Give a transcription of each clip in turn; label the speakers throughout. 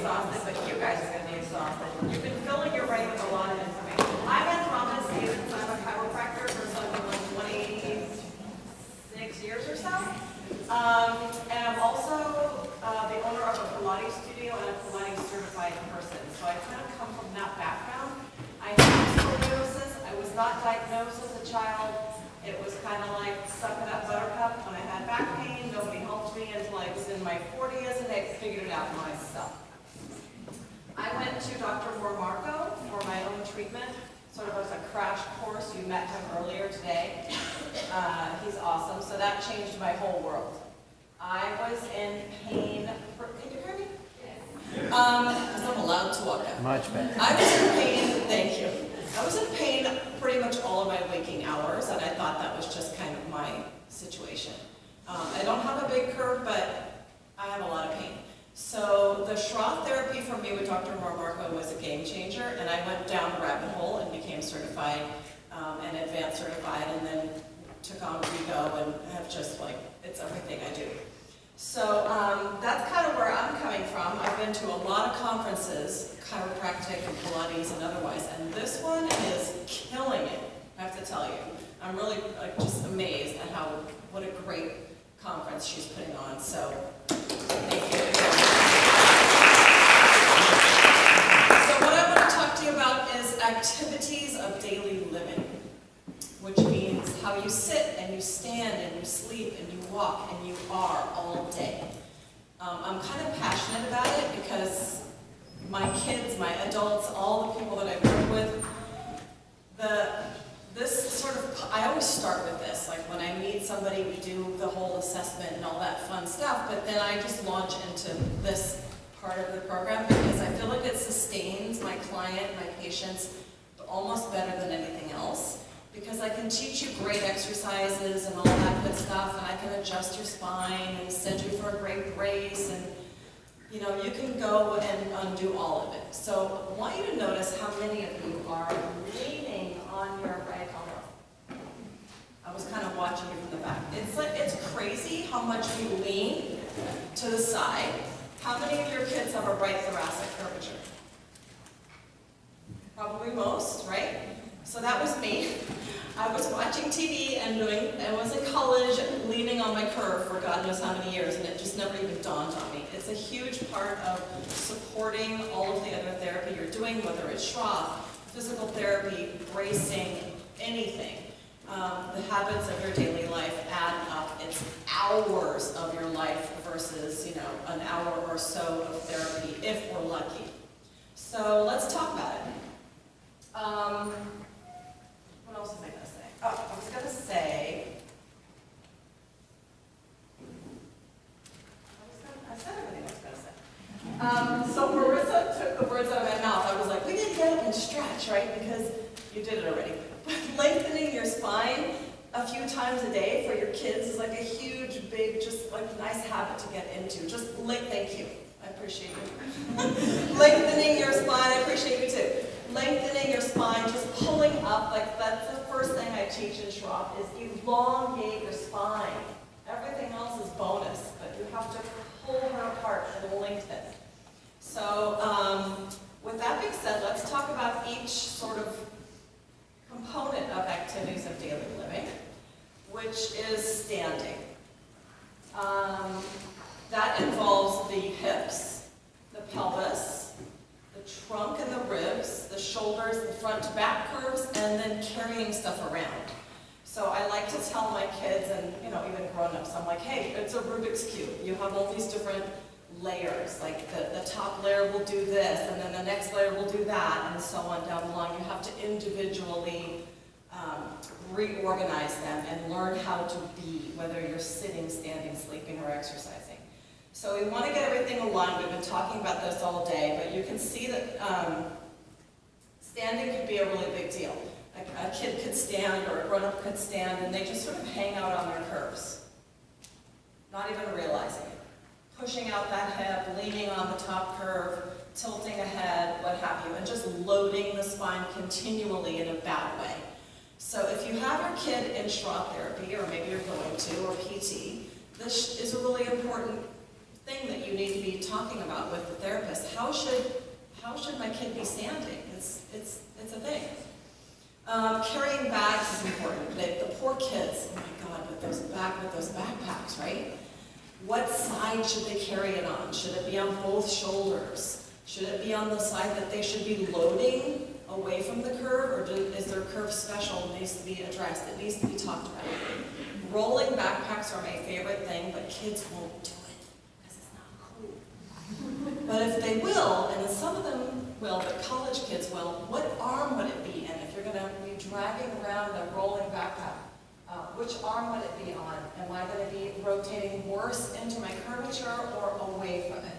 Speaker 1: exhausted, but you guys are going to be exhausted. You've been filling your brain with a lot of information. I'm Andromeda. I'm a chiropractor for something like 26 years or so. And I'm also the owner of a Pilates studio and a Pilates certified person. So I kind of come from that background. I have scoliosis. I was not diagnosed as a child. It was kind of like suck it up, buttercup. When I had back pain, nobody helped me until I was in my 40s and I figured it out myself. I went to Dr. Marco for my own treatment, sort of as a crash course. You met him earlier today. He's awesome. So that changed my whole world. I was in pain. Can you hear me? Yes. I'm allowed to walk out.
Speaker 2: Much better.
Speaker 1: I was in pain. Thank you. I was in pain pretty much all of my waking hours, and I thought that was just kind of my situation. I don't have a big curve, but I have a lot of pain. So the Schroth therapy for me with Dr. Marco was a game changer, and I went down the rabbit hole and became certified and advanced certified, and then took on Rego and have just like, it's everything I do. So that's kind of where I'm coming from. I've been to a lot of conferences, chiropractic and Pilates and otherwise, and this one is killing it, I have to tell you. I'm really just amazed at what a great conference she's putting on, so thank you. So what I want to talk to you about is activities of daily living, which means how you sit and you stand and you sleep and you walk and you are all day. I'm kind of passionate about it because my kids, my adults, all the people that I work with, I always start with this, like when I meet somebody, we do the whole assessment and all that fun stuff, but then I just launch into this part of the program because I feel like it sustains my client, my patients, almost better than anything else. Because I can teach you great exercises and all that good stuff, and I can adjust your spine and send you for a great brace, and you know, you can go and undo all of it. So I want you to notice how many of you are leaning on your right elbow. I was kind of watching you from the back. It's crazy how much you lean to the side. How many of your kids have a right thoracic curvature? Probably most, right? So that was me. I was watching TV and I was in college leaning on my curve for God knows how many years, and it just never even dawned on me. It's a huge part of supporting all of the other therapy you're doing, whether it's Schroth, physical therapy, bracing, anything. The habits of your daily life add up. It's hours of your life versus, you know, an hour or so of therapy if we're lucky. So let's talk about it. What else was I going to say? Oh, I was going to say, I said everything I was going to say. So Marissa took the words out of my mouth. I was like, we need to get up and stretch, right? Because you did it already. But lengthening your spine a few times a day for your kids is like a huge, big, just like nice habit to get into. Thank you. I appreciate you. Lengthening your spine, I appreciate you too. Lengthening your spine, just pulling up, like that's the first thing I teach in Schroth, is elongate your spine. Everything else is bonus, but you have to pull her apart and lengthen. So with that being said, let's talk about each sort of component of activities of daily living, which is standing. That involves the hips, the pelvis, the trunk and the ribs, the shoulders, the front to back curves, and then carrying stuff around. So I like to tell my kids, and you know, even grown-ups, I'm like, hey, it's a Rubik's Cube. You have all these different layers, like the top layer will do this, and then the next layer will do that, and so on down the line. You have to individually reorganize them and learn how to be, whether you're sitting, standing, sleeping, or exercising. So we want to get everything aligned. We've been talking about this all day, but you can see that standing could be a really big deal. A kid could stand, or a grown-up could stand, and they just sort of hang out on their curves, not even realizing it. Pushing out that hip, leaning on the top curve, tilting ahead, what have you, and just loading the spine continually in a bad way. So if you have your kid in Schroth therapy, or maybe you're going to, or PT, this is a really important thing that you need to be talking about with the therapist. How should how should my kid be standing? It's a thing. Carrying bags is important. The poor kids, oh my God, with those backpacks, right? What side should they carry it on? Should it be on both shoulders? Should it be on the side that they should be loading away from the curve, or is their curve special and needs to be addressed? It needs to be talked about. Rolling backpacks are my favorite thing, but kids won't do it because it's not cool. But if they will, and some of them will, but college kids will, what arm would it be in? If you're going to be dragging around a rolling backpack, which arm would it be on? Am I going to be rotating worse into my curvature or away from it?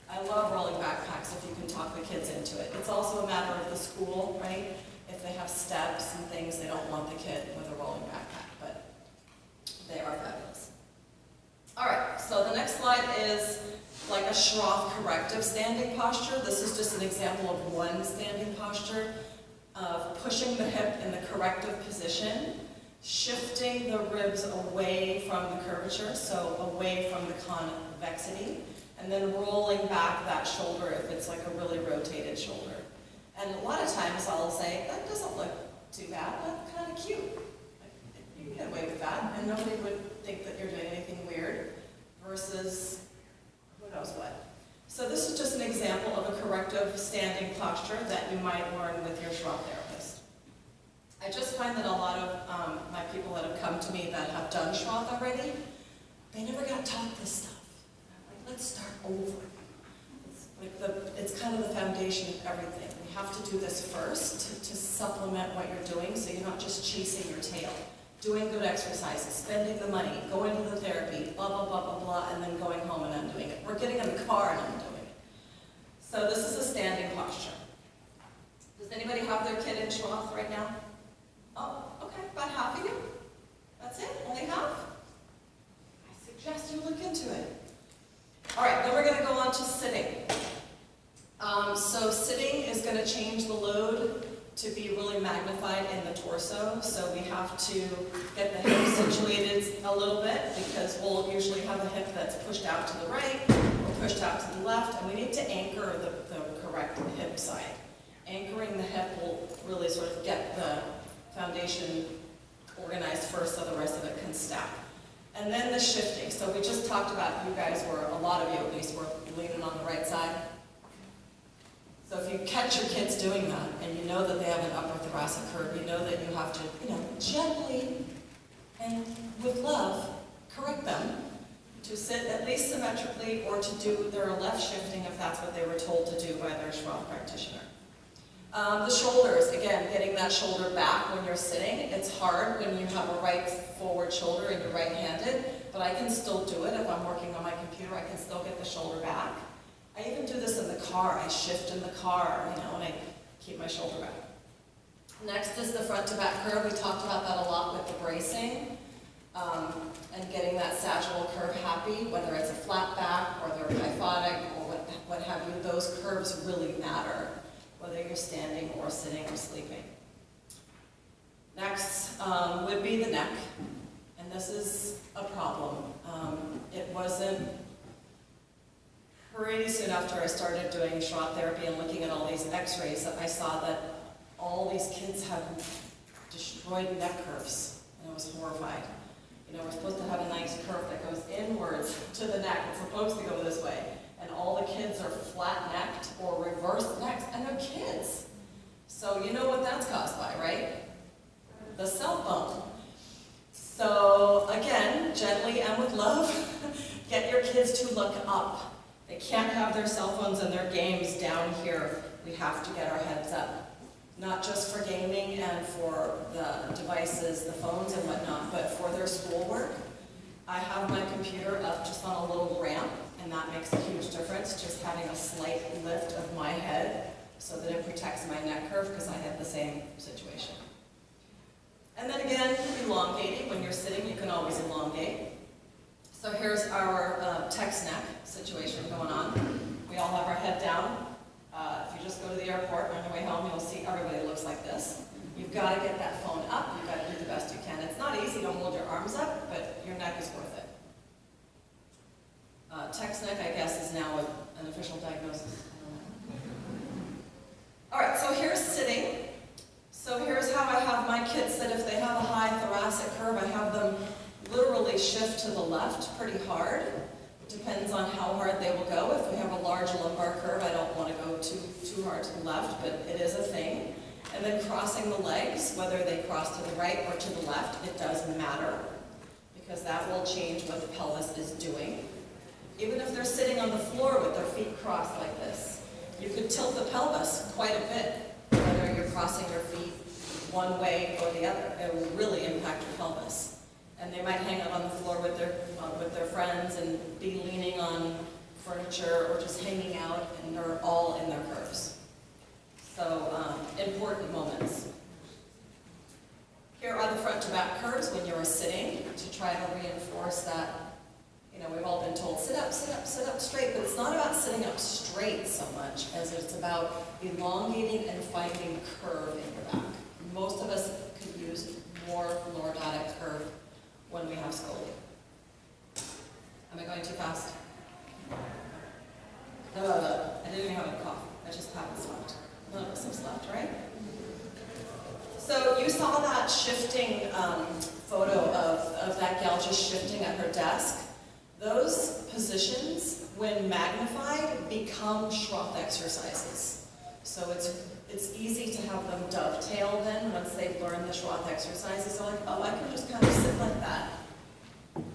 Speaker 1: I love rolling backpacks if you can talk the kids into it. It's also a matter of the school, right? If they have steps and things, they don't want the kid with a rolling backpack, but they are fabulous. All right, so the next slide is like a Schroth corrective standing posture. This is just an example of one standing posture of pushing the hip in the corrective position, shifting the ribs away from the curvature, so away from the convexity, and then rolling back that shoulder if it's like a really rotated shoulder. And a lot of times I'll say, that doesn't look too bad, that's kind of cute. You can get away with that, and nobody would think that you're doing anything weird, versus who knows what. So this is just an example of a corrective standing posture that you might learn with your Schroth therapist. I just find that a lot of my people that have come to me that have done Schroth already, they never got taught this stuff. Let's start over. It's kind of the foundation of everything. We have to do this first to supplement what you're doing, so you're not just chasing your tail. Doing good exercises, spending the money, going to the therapy, blah, blah, blah, blah, blah, and then going home and undoing it. We're getting in the car and undoing it. So this is a standing posture. Does anybody have their kid in Schroth right now? Oh, okay, about half of you? That's it? Only half? I suggest you look into it. All right, then we're going to go on to sitting. So sitting is going to change the load to be really magnified in the torso. So we have to get the hip situated a little bit, because we'll usually have a hip that's pushed out to the right or pushed out to the left, and we need to anchor the correct hip side. Anchoring the hip will really sort of get the foundation organized first so the rest of it can stack. And then the shifting. So we just talked about, you guys were, a lot of you at least, were leaning on the right side. So if you catch your kids doing that, and you know that they have an upper thoracic curve, you know that you have to, gently and with love, correct them to sit at least symmetrically, or to do their left shifting if that's what they were told to do by their Schroth practitioner. The shoulders, again, getting that shoulder back when you're sitting. It's hard when you have a right forward shoulder and you're right-handed, but I can still do it. If I'm working on my computer, I can still get the shoulder back. I even do this in the car. I shift in the car, and I keep my shoulder back. Next is the front to back curve. We talked about that a lot with the bracing, and getting that sagittal curve happy, whether it's a flat back or they're kyphotic or what have you. Those curves really matter, whether you're standing or sitting or sleeping. Next would be the neck, and this is a problem. It wasn't pretty soon after I started doing Schroth therapy and looking at all these x-rays that I saw that all these kids have destroyed neck curves, and I was horrified. We're supposed to have a nice curve that goes inwards to the neck. It's supposed to go this way. And all the kids are flat-necked or reversed necks, and they're kids. So you know what that's caused by, right? The cell phone. So again, gently and with love, get your kids to look up. They can't have their cell phones and their games down here. We have to get our heads up. Not just for gaming and for the devices, the phones and whatnot, but for their schoolwork. I have my computer up just on a little ramp, and that makes a huge difference, just having a slight lift of my head so that it protects my neck curve, because I have the same situation. And then again, elongating. When you're sitting, you can always elongate. So here's our text neck situation going on. We all have our head down. If you just go to the airport on your way home, you'll see everybody looks like this. You've got to get that phone up. You've got to do the best you can. It's not easy to hold your arms up, but your neck is worth it. Text neck, I guess, is now an official diagnosis. left pretty hard. It depends on how hard they will go. If we have a large lumbar curve, I don't want to go too hard to the left, but it is a thing. And then crossing the legs, whether they cross to the right or to the left, it does matter, because that will change what the pelvis is doing. Even if they're sitting on the floor with their feet crossed like this, you could tilt the pelvis quite a bit, whether you're crossing your feet one way or the other. It will really impact your pelvis. And they might hang out on the floor with their friends and be leaning on furniture or just hanging out, and they're all in their curves. So, important moments. Here are the front to back curves when you are sitting, to try to reinforce that. You know, we've all been told, sit up straight, but it's not about sitting up straight so much as it's about elongating and finding curve in your back. Most of us could use more lordotic curve when we have scoliosis. Am I going too fast? No, I didn't even have a cough. I just haven't slept. None of us have slept, right? So you saw that shifting photo of that gal just shifting at her desk. Those positions, when magnified, become Schroth exercises. So it's easy to have them dovetail then once they've learned the Schroth exercises. They're like, oh, I can just kind of sit like that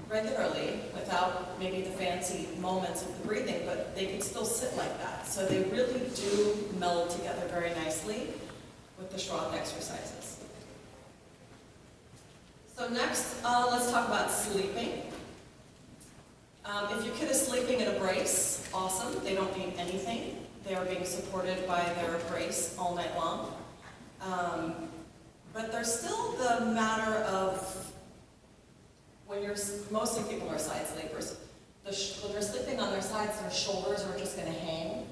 Speaker 1: regularly without maybe the fancy moments of the breathing, but they can still sit like that. So they really do meld together very nicely with the Schroth exercises. So next, let's talk about sleeping. If your kid is sleeping in a brace, awesome. They don't need anything. They are being supported by their brace all night long. But there's still the matter of when mostly people are side sleepers. When they're sleeping on their sides, their shoulders are just going to hang,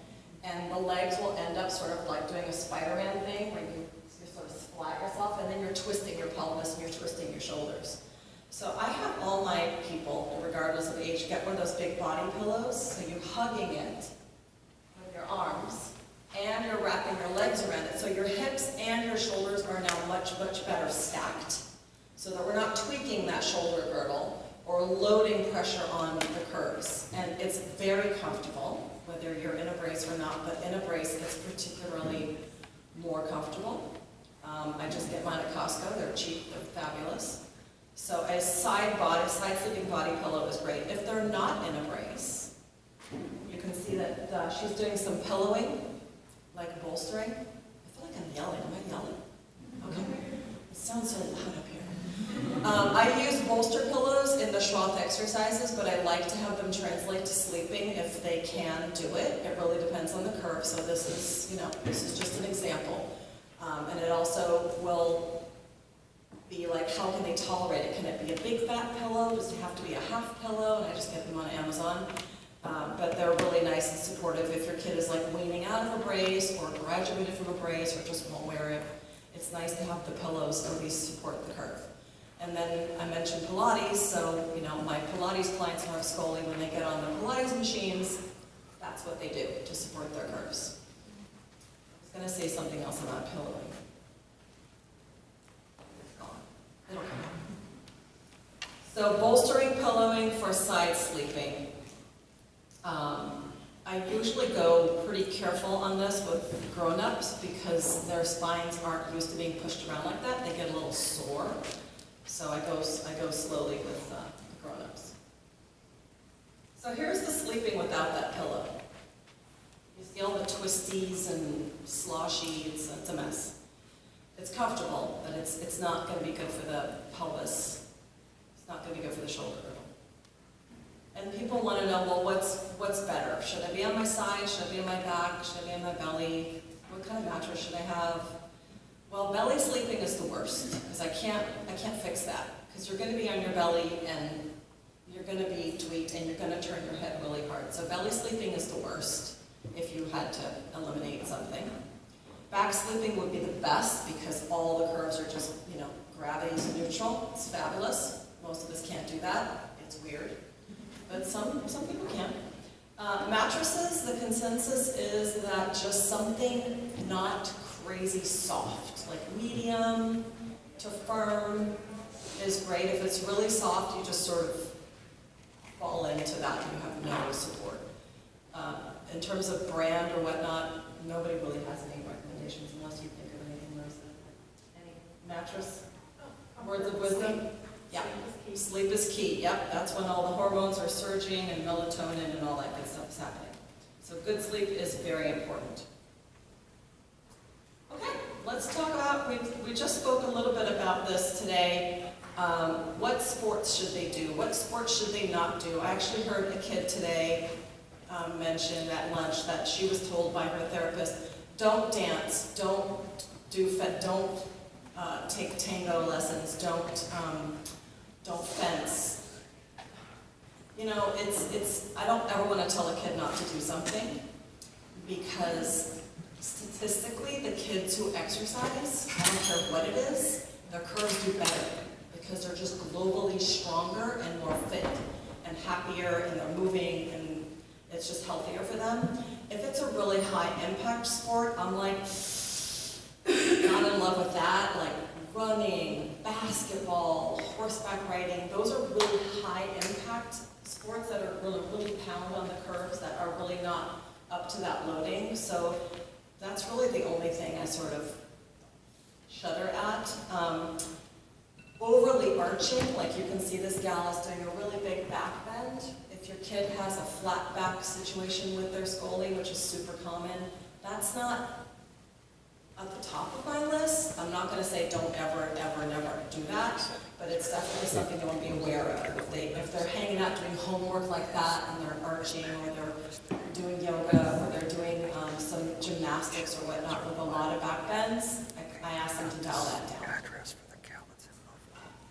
Speaker 1: and the legs will end up sort of like doing a Spider-Man thing where you sort of splat yourself, and then you're twisting your pelvis and you're twisting your shoulders. So I have all my people, regardless of age, get one of those big body pillows, so you're hugging it with your arms, and you're wrapping your legs around it. So your hips and your shoulders are now much, much better stacked, so that we're not tweaking that shoulder girdle or loading pressure on the curves. And it's very comfortable, whether you're in a brace or not, but in a brace it's particularly more comfortable. I just get mine at Costco. They're cheap, they're fabulous. So a side sleeping body pillow is great. If they're not in a brace, you can see that she's doing some pillowing, like bolstering. I feel like I'm yelling. Am I yelling? Okay. It sounds so loud up here. I use bolster pillows in the Schroth exercises, but I like to have them translate to sleeping if they can do it. It really depends on the curve. So this is just an example. And it also will be like, how can they tolerate it? Can it be a big fat pillow? Does it have to be a half pillow? And I just get them on Amazon. But they're really nice and supportive if your kid is like weaning out of a brace or graduated from a brace or just won't wear it. It's nice to have the pillows at least support the curve. And then I mentioned Pilates, so my Pilates clients who have Scoli, when they get on the Pilates machines, that's what they do to support their curves. I was going to say something else about pillowing. It'll come out. So bolstering, pillowing for side sleeping. I usually go pretty careful on this with grown-ups because their spines aren't used to being pushed around like that. They get a little sore. So I go slowly with the grown-ups. So here's the sleeping without that pillow. You see all the twisties and sloshy, it's a mess. It's comfortable, but it's not going to be good for the pelvis. It's not going to be good for the shoulder girdle. And people want to know, well, what's better? Should I be on my side? Should I be on my back? Should I be on my belly? What kind of mattress should I have? Well, belly sleeping is the worst, because I can't fix that. Because you're going to be on your belly, and you're going to be tweaked, and you're going to turn your head really hard. So belly sleeping is the worst if you had to eliminate something. Back sleeping would be the best, because all the curves are just, gravity's neutral. It's fabulous. Most of us can't do that. It's weird. But some people can. Mattresses, the consensus is that just something not crazy soft, like medium to firm is great. If it's really soft, you just sort of
Speaker 2: fall into that and you have no support. In terms of brand or whatnot, nobody really has any recommendations unless you think of anything, Marissa. Any mattress? Words of wisdom? Yeah. Sleep is key. Yep, that's when all the hormones are surging and melatonin and all that good stuff is happening. So good sleep is very important. Okay, let's talk about, we just spoke a little bit about this today. What sports should they do? What sports should they not do? I actually heard a kid today mention at lunch that she was told by her therapist, don't dance, don't take tango lessons, don't fence. You know, I don't ever want to tell a kid not to do something, because statistically, the kids who exercise, I don't care what it is, their curves do better, because they're just globally stronger and more fit and happier, and they're moving, and it's just healthier for them. If it's a really high impact sport, I'm like, not in love with that, like running, basketball, horseback riding, those are really high impact sports that are really pound on the curves, that are really not up to that loading. So that's really the only thing I sort of shudder at. Overly arching, like you can see this gal is doing a really big back bend. If your kid has a flat back situation with their scoli, which is super common, that's not at the top of my list. I'm not going to say don't ever, never do that, but it's definitely something you want to be aware of. If they're hanging out doing homework like that, and they're arching, or they're doing yoga, or they're doing some gymnastics or whatnot with a lot of back bends, I ask them to dial that down.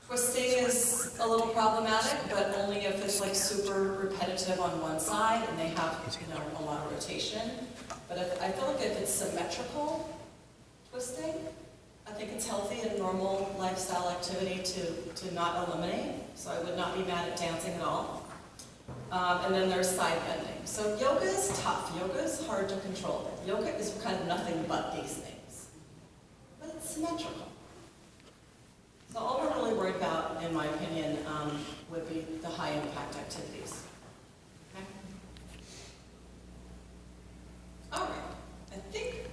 Speaker 2: Twisting is a little problematic, but only if it's like super repetitive on one side and they have, you know, a lot of rotation. But I feel like if it's symmetrical twisting, I think it's healthy and normal lifestyle activity to not eliminate. So I would not be mad at dancing at all. And then there's side bending. So yoga is tough. Yoga is hard to control. Yoga is kind of nothing but these things. But it's symmetrical. So all we're really worried about, in my opinion, would be the high impact activities.